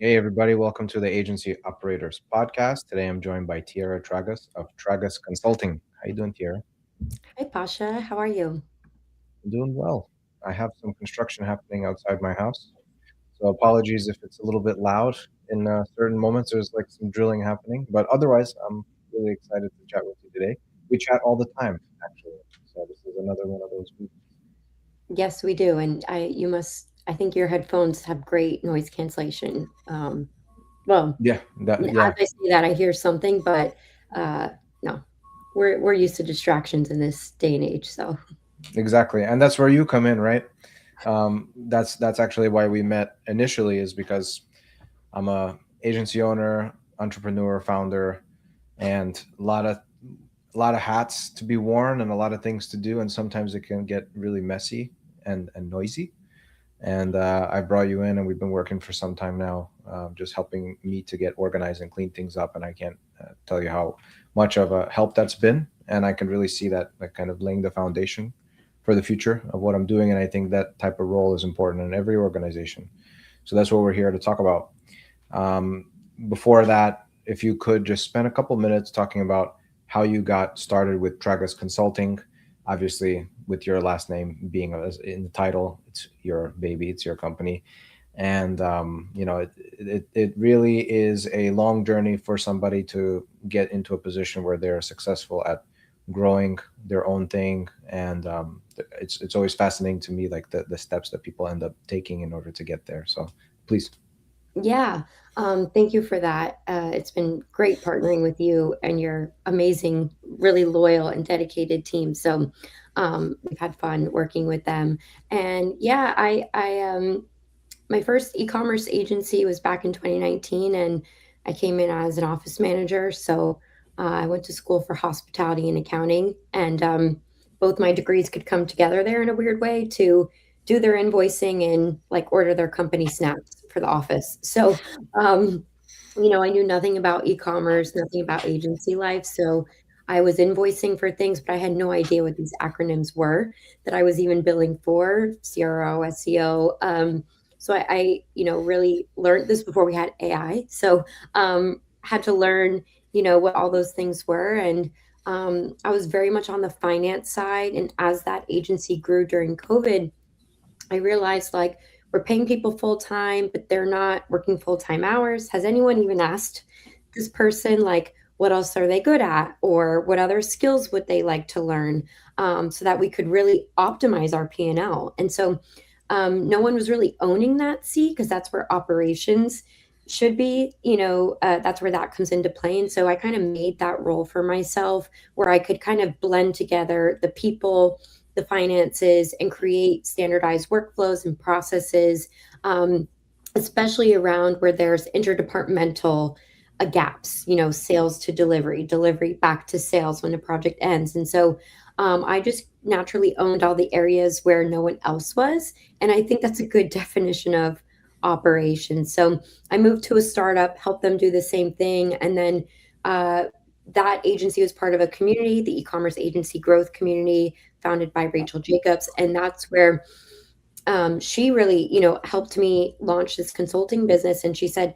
Hey, everybody, welcome to the Agency Operators Podcast. Today I'm joined by Tiara Tragas of Tragas Consulting. How you doing, Tiara? Hi, Pasha. How are you? I'm doing well. I have some construction happening outside my house, so apologies if it's a little bit loud in certain moments. There's like some drilling happening, but otherwise, I'm really excited to chat with you today. We chat all the time, actually, so this is another one of those weeks. Yes, we do. And I think your headphones have great noise cancellation. Well, Yeah, as yeah, I say that, I hear something, but uh, no, we're used to distractions in this day and age. So, exactly, and that's where you come in, right? That's actually why we met initially, is because I'm a agency owner, entrepreneur, founder, and a lot of hats to be worn and a lot of things to do, and sometimes it can get really messy and noisy. And I brought you in, and we've been working for some time now, just helping me to get organized and clean things up. And I can't tell you how much of a help that's been. And I can really see that, like, kind of laying the foundation for the future of what I'm doing. And I think that type of role is important in every organization. So that's what we're here to talk about. Um, Before that, if you could just spend a couple minutes talking about how you got started with Tragas Consulting. Obviously, with your last name being in the title, it's your baby, it's your company, and it really is a long journey for somebody to get into a position where they're successful at growing their own thing, and it's always fascinating to me, like the steps that people end up taking in order to get there. So please. yeah, thank you for that. It's been great partnering with you and your amazing, really loyal and dedicated team. So, we've had fun working with them. And yeah, my first e-commerce agency was back in 2019, and I came in as an office manager. So I went to school for hospitality and accounting, and both my degrees could come together there in a weird way to do their invoicing and like order their company snacks for the office. So um, I knew nothing about e-commerce, nothing about agency life. So I was invoicing for things, but I had no idea what these acronyms were that I was even billing for, CRO, SEO. So I really learned this before we had AI. So had to learn, what all those things were. And I was very much on the finance side. And as that agency grew during COVID, I realized like we're paying people full time, but they're not working full time hours. Has anyone even asked this person like what else are they good at, or what other skills would they like to learn, so that we could really optimize our P&L? And so no one was really owning that seat because that's where operations should be. That's where that comes into play. And so I kind of made that role for myself where I could kind of blend together the people, the finances, and create standardized workflows and processes, um, especially around where there's interdepartmental gaps, sales to delivery, delivery back to sales when a project ends. And so I just naturally owned all the areas where no one else was. And I think that's a good definition of operations. So I moved to a startup, helped them do the same thing. And then uh, that agency was part of a community, the e-commerce agency growth community, founded by Rachel Jacobs. And that's where she really, helped me launch this consulting business. And she said,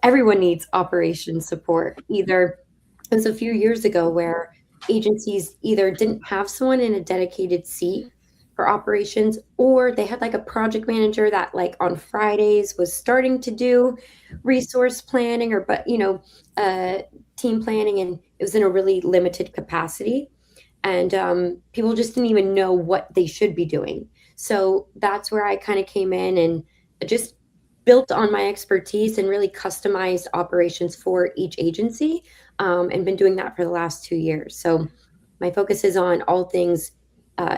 everyone needs operations support. Either it was a few years ago where agencies either didn't have someone in a dedicated seat for operations, or they had like a project manager that like on Fridays was starting to do resource planning or uh, team planning, and it was in a really limited capacity, and people just didn't even know what they should be doing. So that's where I kind of came in and just built on my expertise and really customized operations for each agency, and been doing that for the last 2 years. So my focus is on all things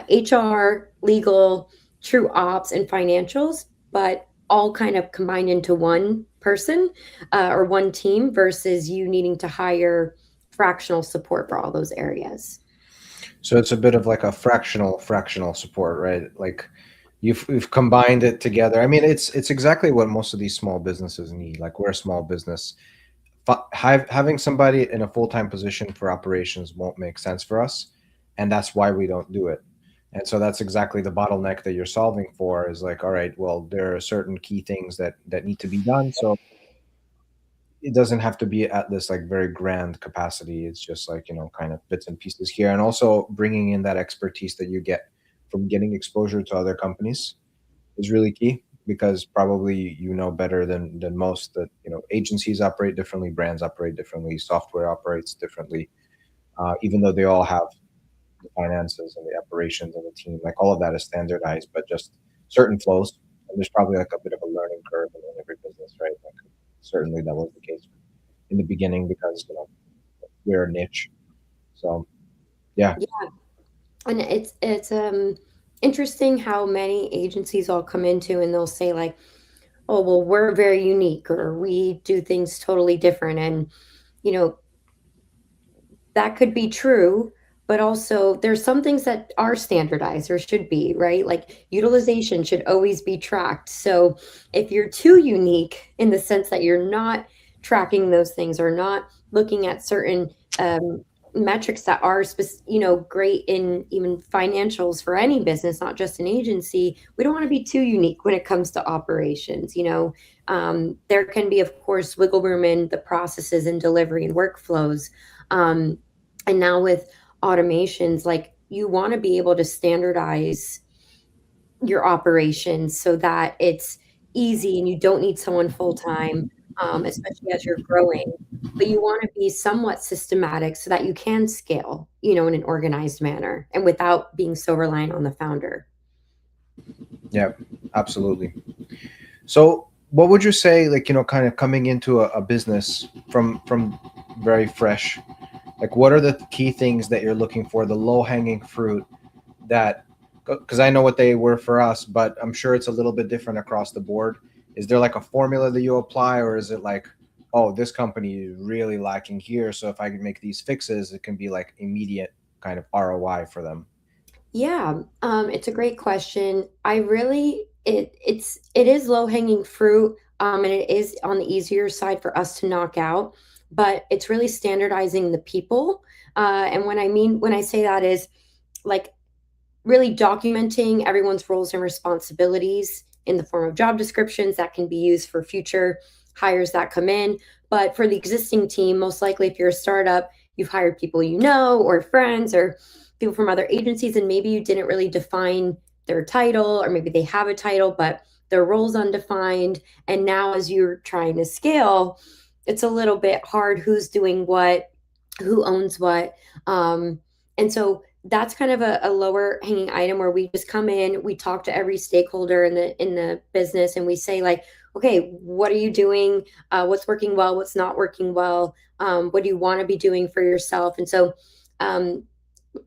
HR, legal, true ops, and financials, but all kind of combined into one person, or one team versus you needing to hire fractional support for all those areas. So it's a bit of like a fractional support, right? Like you've combined it together. I mean, it's exactly what most of these small businesses need. Like, we're a small business. Having somebody in a full-time position for operations won't make sense for us, and that's why we don't do it. And so that's exactly the bottleneck that you're solving for, is like, all right, well, there are certain key things that need to be done. So it doesn't have to be at this like very grand capacity. It's just like, kind of bits and pieces here. And also bringing in that expertise that you get from getting exposure to other companies is really key, because probably better than most that agencies operate differently, brands operate differently, software operates differently, even though they all have the finances and the operations and the team, like all of that is standardized, but just certain flows. And there's probably like a bit of a learning curve in every business, right? Like certainly that was the case in the beginning because we're a niche. So yeah. Yeah, and it's interesting how many agencies all come into and they'll say like, "Oh, well, we're very unique," or "We do things totally different," and you know that could be true, but also there's some things that are standardized or should be, right? Like utilization should always be tracked. So if you're too unique in the sense that you're not tracking those things or not looking at certain metrics that are great in even financials for any business, not just an agency, we don't want to be too unique when it comes to operations. There can be, of course, wiggle room in the processes and delivery and workflows. um, and now with automations, like you want to be able to standardize your operations so that it's easy and you don't need someone full time, especially as you're growing. But you want to be somewhat systematic so that you can scale, in an organized manner and without being so reliant on the founder. Yeah, absolutely. So what would you say, like, kind of coming into a business from very fresh, like what are the key things that you're looking for, the low hanging fruit that, because I know what they were for us, but I'm sure it's a little bit different across the board. Is there like a formula that you apply, or is it like, oh, this company is really lacking here, so if I can make these fixes, it can be like immediate kind of ROI for them? Yeah, it's a great question. I really it is low hanging fruit, and it is on the easier side for us to knock out, but it's really standardizing the people. And when I say that is like really documenting everyone's roles and responsibilities in the form of job descriptions that can be used for future hires that come in. But for the existing team, most likely if you're a startup, you've hired people or friends or people from other agencies, and maybe you didn't really define their title, or maybe they have a title, but their role's undefined. And now, as you're trying to scale, it's a little bit hard who's doing what, who owns what. And so that's kind of a lower hanging item where we just come in, we talk to every stakeholder in the business, and we say like, okay, what are you doing? What's working well? What's not working well? What do you want to be doing for yourself? And so, um,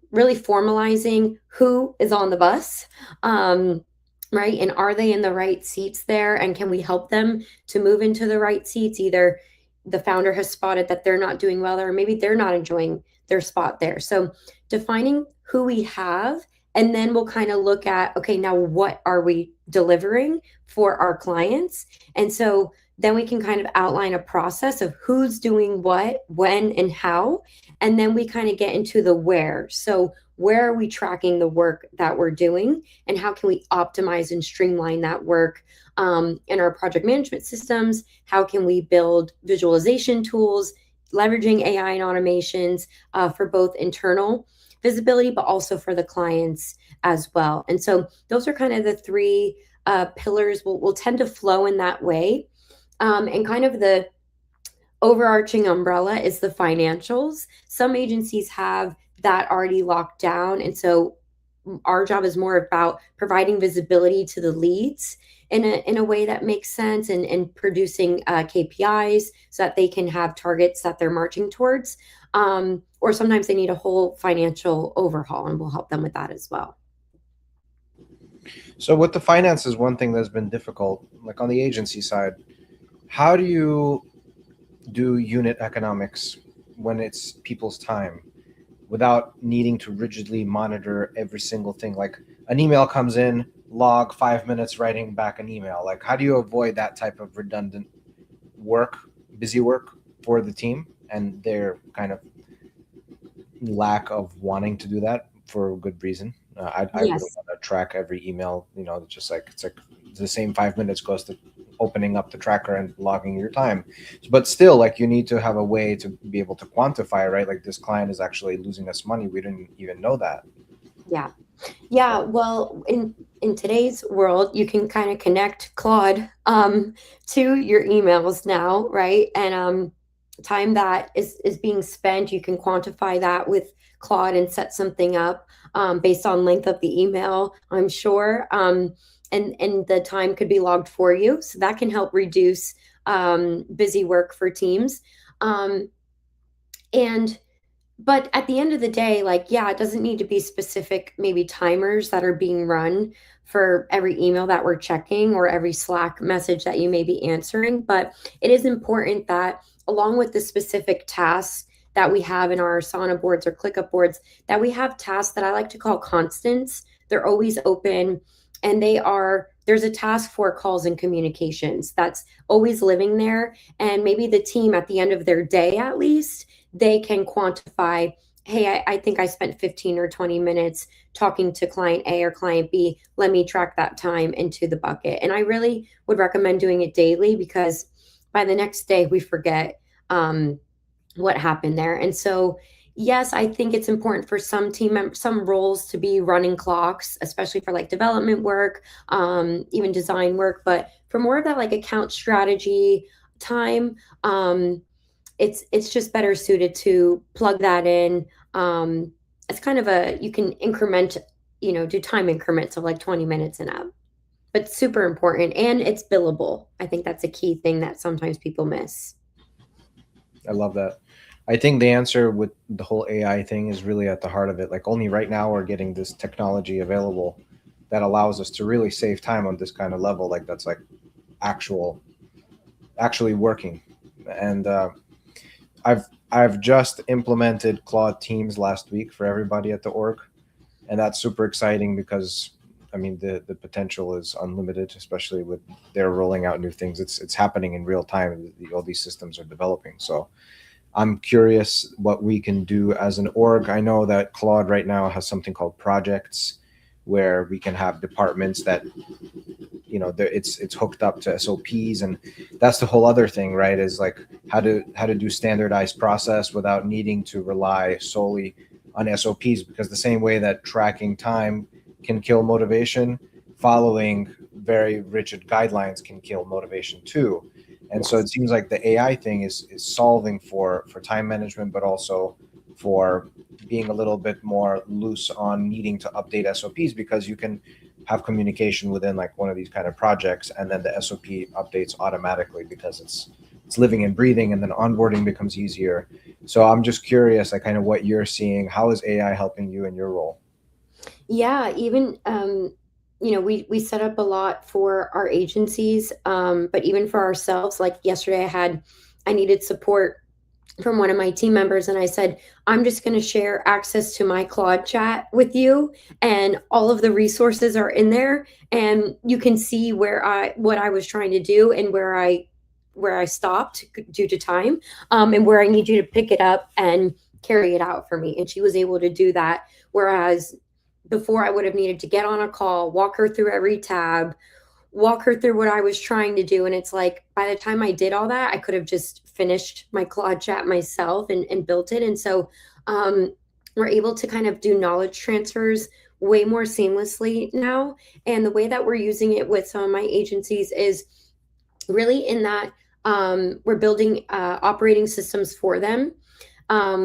really formalizing who is on the bus, right? And are they in the right seats there? And can we help them to move into the right seats? Either the founder has spotted that they're not doing well, or maybe they're not enjoying their spot there. So defining who we have, and then we'll kind of look at, okay, now what are we delivering for our clients? And so then we can kind of outline a process of who's doing what, when, and how. And then we kind of get into the where. So where are we tracking the work that we're doing, and how can we optimize and streamline that work in our project management systems? How can we build visualization tools, leveraging AI and automations for both internal visibility, but also for the clients as well? And so those are kind of the three pillars. Will tend to flow in that way. And kind of the overarching umbrella is the financials. Some agencies have that already locked down. And so our job is more about providing visibility to the leads in a way that makes sense, and producing KPIs so that they can have targets that they're marching towards. Or sometimes they need a whole financial overhaul, and we'll help them with that as well. So with the finances, one thing that's been difficult, like on the agency side, how do you do unit economics when it's people's time without needing to rigidly monitor every single thing? Like an email comes in, log 5 minutes writing back an email. Like, how do you avoid that type of redundant work, busy work for the team and their kind of lack of wanting to do that for a good reason? I wouldn't Yes. want to track every email, just like it's like the same 5 minutes goes to opening up the tracker and logging your time. But still, like, you need to have a way to be able to quantify, right? Like, this client is actually losing us money. We didn't even know that. Yeah. Yeah, well, in today's world, you can kind of connect Claude to your emails now, right? And time that is being spent, you can quantify that with Claude and set something up based on length of the email, I'm sure. And the time could be logged for you, so that can help reduce busy work for teams. Um, and but at the end of the day, like, yeah, it doesn't need to be specific, maybe timers that are being run for every email that we're checking or every Slack message that you may be answering. But it is important that, along with the specific tasks that we have in our Asana boards or ClickUp boards, that we have tasks that I like to call constants. They're always open, and there's a task for calls and communications that's always living there. And maybe the team at the end of their day, at least, they can quantify, hey, I think I spent 15 or 20 minutes talking to client A or client B. Let me track that time into the bucket. And I really would recommend doing it daily, because by the next day we forget what happened there. And so, yes, I think it's important for some some roles to be running clocks, especially for like development work, even design work. But for more of that like account strategy time, it's just better suited to plug that in. It's kind of you can increment, do time increments of like 20 minutes and up. But super important, and it's billable. I think that's a key thing that sometimes people miss. I love that. I think the answer with the whole AI thing is really at the heart of it. Like, only right now we're getting this technology available that allows us to really save time on this kind of level. Like, that's like actual, actually working. And I've just implemented Claude Teams last week for everybody at the org, and that's super exciting because, I mean, the potential is unlimited, especially with they're rolling out new things. It's happening in real time. All these systems are developing. So I'm curious what we can do as an org. I know that Claude right now has something called projects, where we can have departments that, it's hooked up to SOPs, and that's the whole other thing, right? Is like how to do standardized process without needing to rely solely on SOPs, because the same way that tracking time can kill motivation, following very rigid guidelines can kill motivation too. And so it seems like the AI thing is solving for time management, but also for being a little bit more loose on needing to update SOPs, because you can have communication within like one of these kind of projects, and then the SOP updates automatically because it's living and breathing, and then onboarding becomes easier. So I'm just curious, like, kind of what you're seeing. How is AI helping you in your role? Yeah, even we set up a lot for our agencies, but even for ourselves. Like yesterday, I needed support from one of my team members, and I said, I'm just going to share access to my Claude chat with you, and all of the resources are in there, and you can see what I was trying to do, and where I stopped due to time, and where I need you to pick it up and carry it out for me. And she was able to do that, whereas before I would have needed to get on a call, walk her through every tab, walk her through what I was trying to do. And it's like, by the time I did all that, I could have just finished my Claude chat myself and built it. And so we're able to kind of do knowledge transfers way more seamlessly now. And the way that we're using it with some of my agencies is really in that we're building operating systems for them,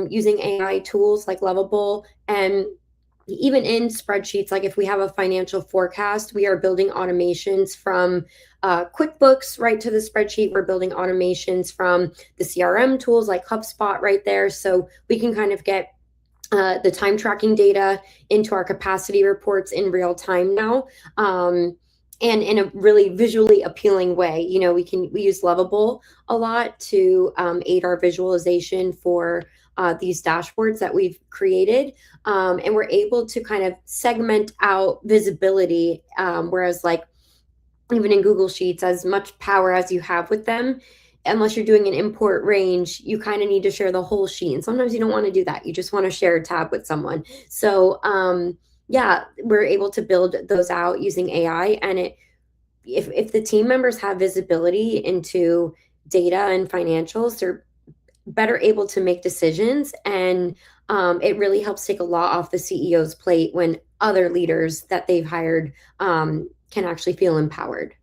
using AI tools like Lovable, and even in spreadsheets. Like if we have a financial forecast, we are building automations from QuickBooks right to the spreadsheet. We're building automations from the CRM tools like HubSpot right there. So we can kind of get the time tracking data into our capacity reports in real time now. And in a really visually appealing way. We use Lovable a lot to aid our visualization for these dashboards that we've created. And we're able to kind of segment out visibility, whereas like even in Google Sheets, as much power as you have with them, unless you're doing an import range, you kind of need to share the whole sheet. And sometimes you don't want to do that. You just want to share a tab with someone. So yeah, we're able to build those out using AI, and if the team members have visibility into data and financials, they're better able to make decisions. And it really helps take a lot off the CEO's plate when other leaders that they've hired can actually feel empowered.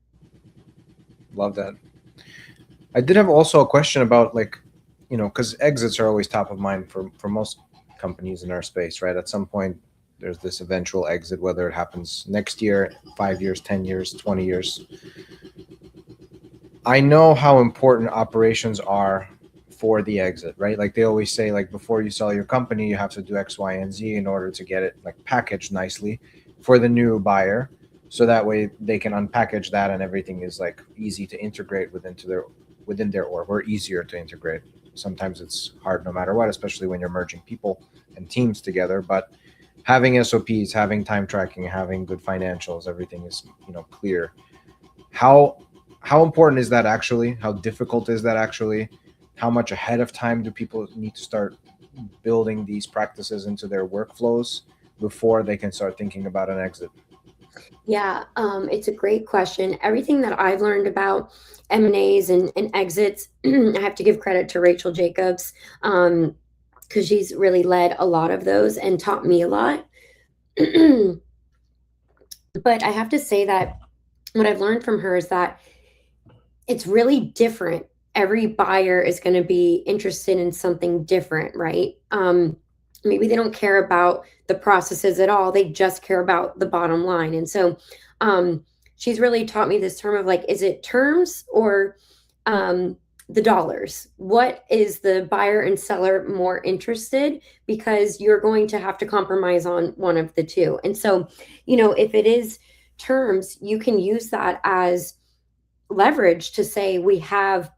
Love that. I did have also a question about, like, because exits are always top of mind for most companies in our space, right? At some point, there's this eventual exit, whether it happens next year, 5 years, 10 years, 20 years. I know how important operations are for the exit, right? Like they always say, like before you sell your company, you have to do X, Y, and Z in order to get it like packaged nicely for the new buyer. So that way they can unpackage that and everything is like easy to integrate within their org, or easier to integrate. Sometimes it's hard no matter what, especially when you're merging people and teams together. But having SOPs, having time tracking, having good financials, everything is clear. How how important is that actually? How difficult is that actually? How much ahead of time do people need to start building these practices into their workflows before they can start thinking about an exit? Yeah, it's a great question. Everything that I've learned about M&As and exits, I have to give credit to Rachel Jacobs, because she's really led a lot of those and taught me a lot. But I have to say that what I've learned from her is that it's really different. Every buyer is going to be interested in something different, right? Maybe they don't care about the processes at all. They just care about the bottom line. And so she's really taught me this term of like, is it terms or the dollars? What is the buyer and seller more interested? Because you're going to have to compromise on one of the two. And so, if it is terms, you can use that as leverage to say we have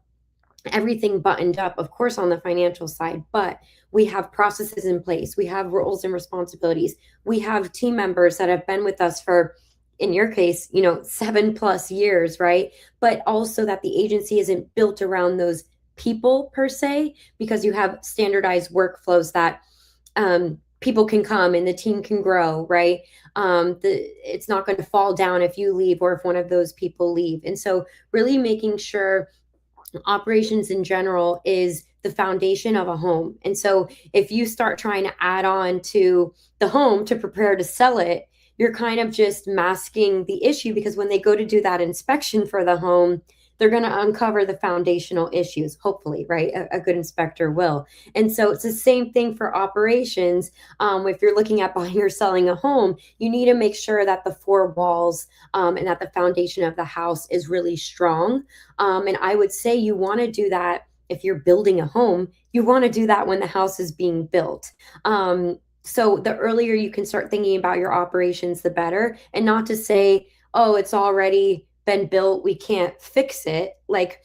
everything buttoned up, of course, on the financial side, but we have processes in place, we have roles and responsibilities, we have team members that have been with us for, in your case, 7+ years, right? But also that the agency isn't built around those people per se, because you have standardized workflows that people can come and the team can grow, right? It's not going to fall down if you leave or if one of those people leave. And so really making sure operations in general is the foundation of a home. And so if you start trying to add on to the home to prepare to sell it, you're kind of just masking the issue, because when they go to do that inspection for the home, they're going to uncover the foundational issues, hopefully, right? A good inspector will. And so it's the same thing for operations. If you're looking at buying or selling a home, you need to make sure that the four walls and that the foundation of the house is really strong. And I would say you want to do that if you're building a home, you want to do that when the house is being built. So the earlier you can start thinking about your operations, the better. And not to say, oh, it's already been built, we can't fix it. Like,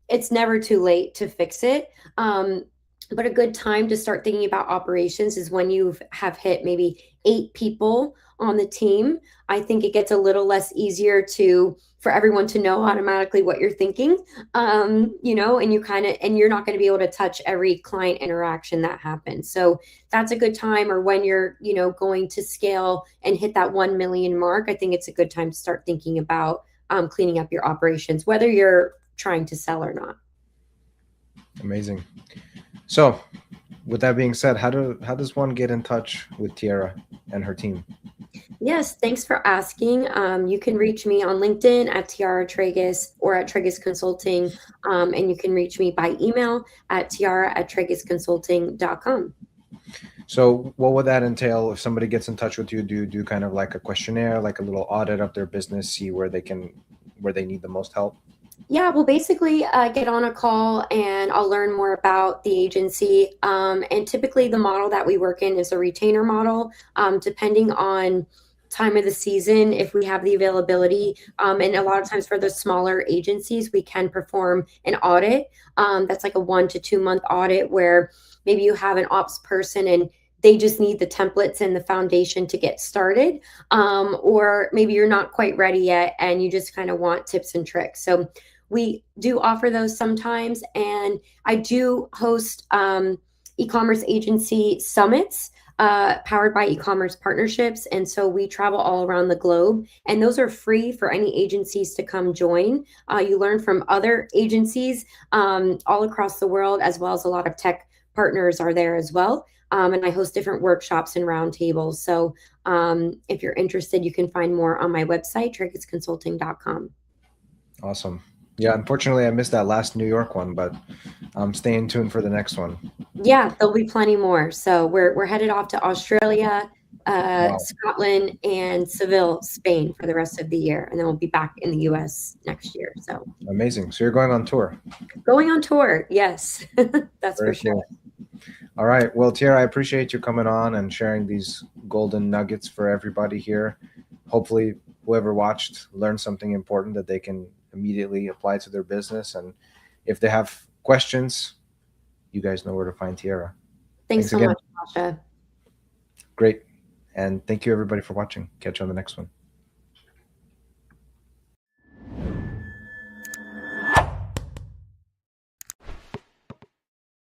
it's never too late to fix it. But a good time to start thinking about operations is when you have hit maybe 8 people on the team. I think it gets a little less easier for everyone to know automatically what you're thinking. And you're not going to be able to touch every client interaction that happens. So that's a good time. Or when you're, going to scale and hit that 1 million mark, I think it's a good time to start thinking about cleaning up your operations, whether you're trying to sell or not. Amazing. So, with that being said, how does one get in touch with Tiara and her team? Yes, thanks for asking. You can reach me on LinkedIn at Tiara Tragas or at Tragas Consulting, and you can reach me by email at tiara@tragasconsulting.com. So, what would that entail if somebody gets in touch with you? Do you do kind of like a questionnaire, like a little audit of their business, see where they need the most help? Yeah, we'll basically get on a call and I'll learn more about the agency. And typically, the model that we work in is a retainer model, depending on time of the season, if we have the availability. And a lot of times for the smaller agencies, we can perform an audit. That's like a 1 to 2 month audit where maybe you have an ops person and they just need the templates and the foundation to get started. Or maybe you're not quite ready yet and you just kind of want tips and tricks. So we do offer those sometimes. And I do host e-commerce agency summits powered by e-commerce partnerships. And so we travel all around the globe, and those are free for any agencies to come join. You learn from other agencies all across the world, as well as a lot of tech partners are there as well. And I host different workshops and roundtables. So if you're interested, you can find more on my website, tragasconsulting.com. Awesome. Yeah, unfortunately, I missed that last New York one, but I'm staying tuned for the next one. Yeah, there'll be plenty more. So we're headed off to Australia, Wow. Scotland, and Seville, Spain for the rest of the year, and then we'll be back in the U.S. next year. So Amazing. So you're going on tour. going on tour, yes, that's Very for sure. cool. All right. Well, Tiara, I appreciate you coming on and sharing these golden nuggets for everybody here. Hopefully, whoever watched learned something important that they can immediately apply to their business. And if they have questions, you guys know where to find Tiara. Thanks so again. much, Pasha. Great. And thank you, everybody, for watching. Catch you on the next one.